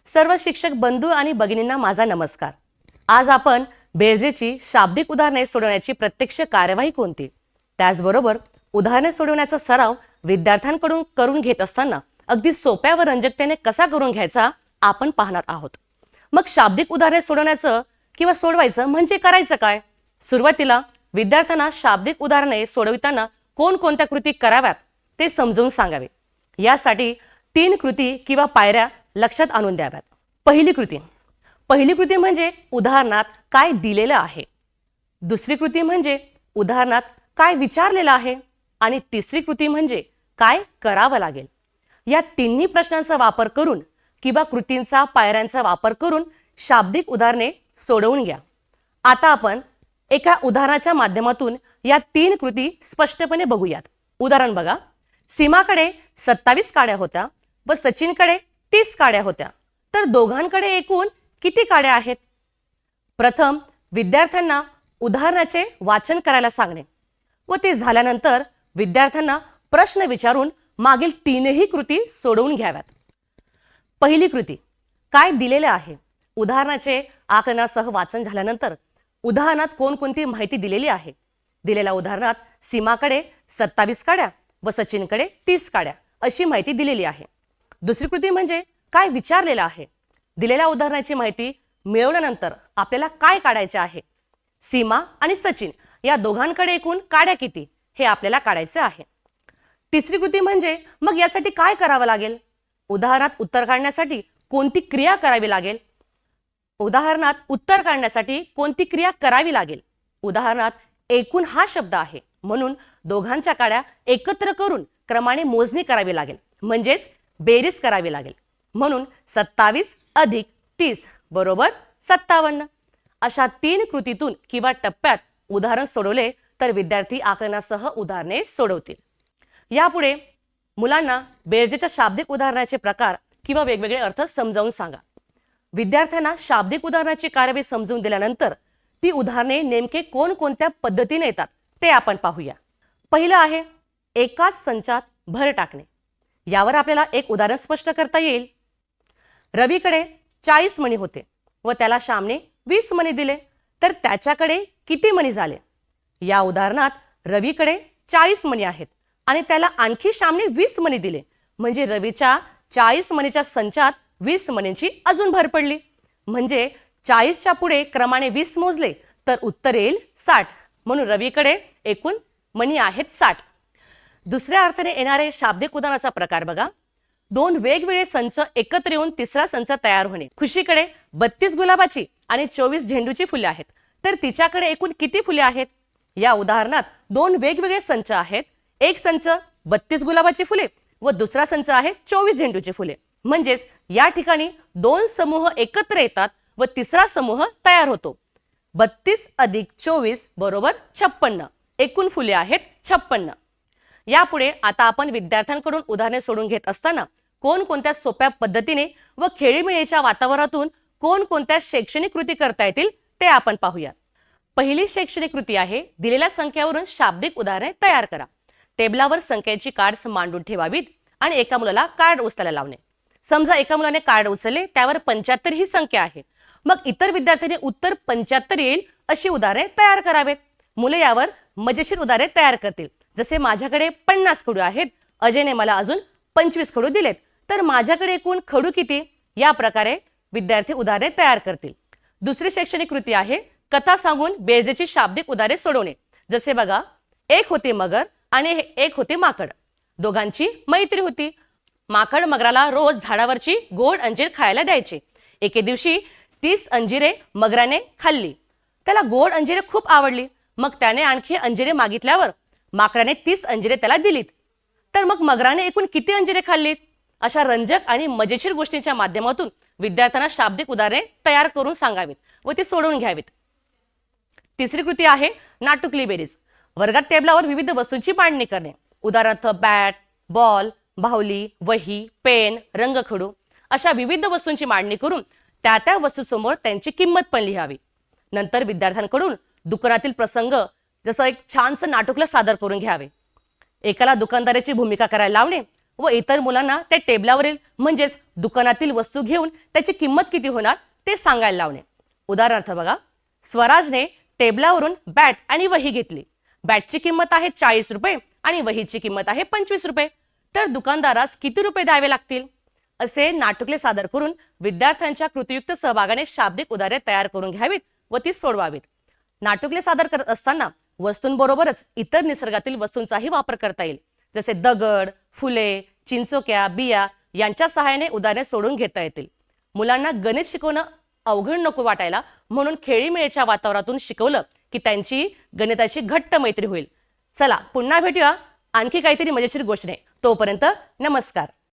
सर्व शिक्षक बंधू आणि भगिनींना माझा नमस्कार। आज आपण बेरजेची शाब्दिक उदाहरणे सोडवण्याची प्रत्यक्ष कार्यवाही कोणती, त्याचबरोबर उदाहरणे सोडवण्याचा सराव विद्यार्थ्यांकडून करून घेत असताना अगदी सोप्या व रंजकतेने कसा करून घ्यायचा आपण पाहणार आहोत। मग शाब्दिक उदाहरणे सोडवण्याचं किंवा सोडवायचं म्हणजे करायचं काय? सुरुवातीला विद्यार्थ्यांना शाब्दिक उदाहरणे सोडविताना कोणकोणत्या कृती कराव्यात ते समजावून सांगावे। यासाठी 3 कृती किंवा पायऱ्या लक्षात आणून द्याव्यात। पहिली कृती म्हणजे उदाहरणात काय दिलेलं आहे। दुसरी कृती म्हणजे उदाहरणात काय विचारलेलं आहे आणि तिसरी कृती म्हणजे काय करावं लागेल। या तिन्ही प्रश्नांचा वापर करून किंवा कृतींचा पायऱ्यांचा वापर करून शाब्दिक उदाहरणे सोडवून घ्या। आता आपण एका उदाहरणाच्या माध्यमातून या 3 कृती स्पष्टपणे बघूयात। उदाहरण बघा, सीमाकडे 27 काड्या होत्या व सचिनकडे 30 काड्या होत्या, तर दोघांकडे एकूण किती काड्या आहेत? प्रथम विद्यार्थ्यांना उदाहरणाचे वाचन करायला सांगणे व ते झाल्यानंतर विद्यार्थ्यांना प्रश्न विचारून मागील 3ही कृती सोडवून घ्याव्यात। पहिली कृती, काय दिलेले आहे? उदाहरणाचे आकलनासह वाचन झाल्यानंतर उदाहरणात कोणकोणती माहिती दिलेली आहे? दिलेल्या उदाहरणात सीमाकडे 27 काड्या व सचिनकडे 30 काड्या अशी माहिती दिलेली आहे। दुसरी कृती म्हणजे काय विचारलेलं आहे? दिलेल्या उदाहरणाची माहिती मिळवल्यानंतर आपल्याला काय काढायचे आहे? सीमा आणि सचिन या दोघांकडे एकूण काड्या किती हे आपल्याला काढायचे आहे। तिसरी कृती म्हणजे मग यासाठी काय करावं लागेल? उदाहरणात उत्तर काढण्यासाठी कोणती क्रिया करावी लागेल? उदाहरणात उत्तर काढण्यासाठी कोणती क्रिया करावी लागेल? उदाहरणात एकूण हा शब्द आहे म्हणून दोघांच्या काड्या एकत्र करून क्रमाने मोजणी करावी लागेल, म्हणजेच बेरीज करावी लागेल। म्हणून 27 अधिक 30 बरोबर 57। अशा 3 कृतीतून किंवा टप्प्यात उदाहरण सोडवले तर विद्यार्थी आकलनासह उदाहरणे सोडवतील। यापुढे मुलांना बेरजेच्या शाब्दिक उदाहरणाचे प्रकार किंवा वेगवेगळे अर्थ समजावून सांगा। विद्यार्थ्यांना शाब्दिक उदाहरणाची कार्यवाही समजून दिल्यानंतर ती उदाहरणे नेमके कोणकोणत्या पद्धतीने येतात ते आपण पाहूया। पहिलं आहे एकाच संचात भर टाकणे। यावर आपल्याला एक उदाहरण स्पष्ट करता येईल। रवीकडे 40 मणी होते व त्याला श्यामने 20 मणी दिले, तर त्याच्याकडे किती मणी झाले? या उदाहरणात रवीकडे 40 मणी आहेत आणि त्याला आणखी श्यामने 20 मणी दिले, म्हणजे रवीच्या 40 मणीच्या संचात 20 मणींची अजून भर पडली। म्हणजे 40च्या पुढे क्रमाने 20 मोजले तर उत्तर येईल 60, म्हणून रवीकडे एकूण मणी आहेत 60। दुसऱ्या अर्थाने येणारे शाब्दिक उदाहरणाचा प्रकार बघा, 2 वेगवेगळे संच एकत्र येऊन तिसरा संच तयार होणे। खुशीकडे 32 गुलाबाची आणि 24 झेंडूची फुले आहेत, तर तिच्याकडे एकूण किती फुले आहेत? या उदाहरणात 2 वेगवेगळे संच आहेत। एक संच 32 गुलाबाची फुले व दुसरा संच आहे 24 झेंडूची फुले, म्हणजेच या ठिकाणी 2 समूह एकत्र येतात व तिसरा समूह तयार होतो। 32 अधिक 24 बरोबर 56, एकूण फुले आहेत 56। यापुढे आता आपण विद्यार्थ्यांकडून उदाहरणे सोडून घेत असताना कोणकोणत्या सोप्या पद्धतीने व खेळीमेळीच्या वातावरणातून कोणकोणत्या शैक्षणिक कृती करता येतील ते आपण पाहूया। पहिली शैक्षणिक कृती आहे दिलेल्या संख्यावरून शाब्दिक उदाहरणे तयार करा। टेबलावर संख्येची कार्ड्स मांडून ठेवावीत आणि एका मुलाला कार्ड उचलायला लावणे। समजा एका मुलाने कार्ड उचलले, त्यावर 75 ही संख्या आहे, मग इतर विद्यार्थ्यांनी उत्तर 75 येईल अशी उदाहरणे तयार करावेत। मुले यावर मजेशीर उदाहरणे तयार करतील, जसे माझ्याकडे 50 खडू आहेत, अजयने मला अजून 25 खडू दिलेत, तर माझ्याकडे एकूण खडू किती? या प्रकारे विद्यार्थी उदाहरणे तयार करतील। दुसरी शैक्षणिक कृती आहे कथा सांगून बेरजेची शाब्दिक उदाहरणे सोडवणे। जसे बघा, एक होते मगर आणि एक होते माकड, दोघांची मैत्री होती। माकड मगराला रोज झाडावरची गोड अंजीर खायला द्यायचे। एके दिवशी 30 अंजिरे मगराने खाल्ली, त्याला गोड अंजिरे खूप आवडली, मग त्याने आणखी अंजिरे मागितल्यावर माकडाने 30 अंजिरे त्याला दिलीत, तर मग मगराने एकूण किती अंजिरे खाल्लीत? अशा रंजक आणि मजेशीर गोष्टींच्या माध्यमातून विद्यार्थ्यांना शाब्दिक उदाहरणे तयार करून सांगावीत व ती सोडवून घ्यावीत। तिसरी कृती आहे नाटुकली बेरीज। वर्गात टेबलावर विविध वस्तूंची मांडणी करणे। उदाहरणार्थ बॅट, बॉल, बाहुली, वही, पेन, रंगखडू अशा विविध वस्तूंची मांडणी करून त्या त्या वस्तूसमोर त्यांची किंमत पण लिहावी। नंतर विद्यार्थ्यांकडून दुकानातील प्रसंग जसं एक छानसं नाटुकलं सादर करून घ्यावे। एकाला दुकानदाराची भूमिका करायला लावणे व इतर मुलांना त्या टेबलावरील म्हणजेच दुकानातील वस्तू घेऊन त्याची किंमत किती होणार ते सांगायला लावणे. उदाहरणार्थ बघा, स्वराजने टेबलावरून बॅट आणि वही घेतली. बॅटची किंमत आहे 40 रुपये आणि वहीची किंमत आहे 25 रुपये. तर दुकानदारास किती रुपये द्यावे लागतील? असे नाटुकले सादर करून विद्यार्थ्यांच्या कृतीयुक्त सहभागाने शाब्दिक उदाहरणे तयार करून घ्यावीत व ती सोडवावीत. नाटुकले सादर करत असताना वस्तूंबरोबरच इतर निसर्गातील वस्तूंचाही वापर करता येईल. जसे दगड, फुले, चिंचोक्या, बिया यांच्या सहाय्याने उदाहरणे सोडून घेता येतील. मुलांना गणित शिकवणं अवघड नको वाटायला म्हणून खेळीमेळीच्या वातावरणातून शिकवलं की त्यांची गणिताची घट्ट मैत्री होईल. चला पुन्हा भेटूया आणखी काहीतरी मजेशीर गोष्टीने. तोपर्यंत नमस्कार.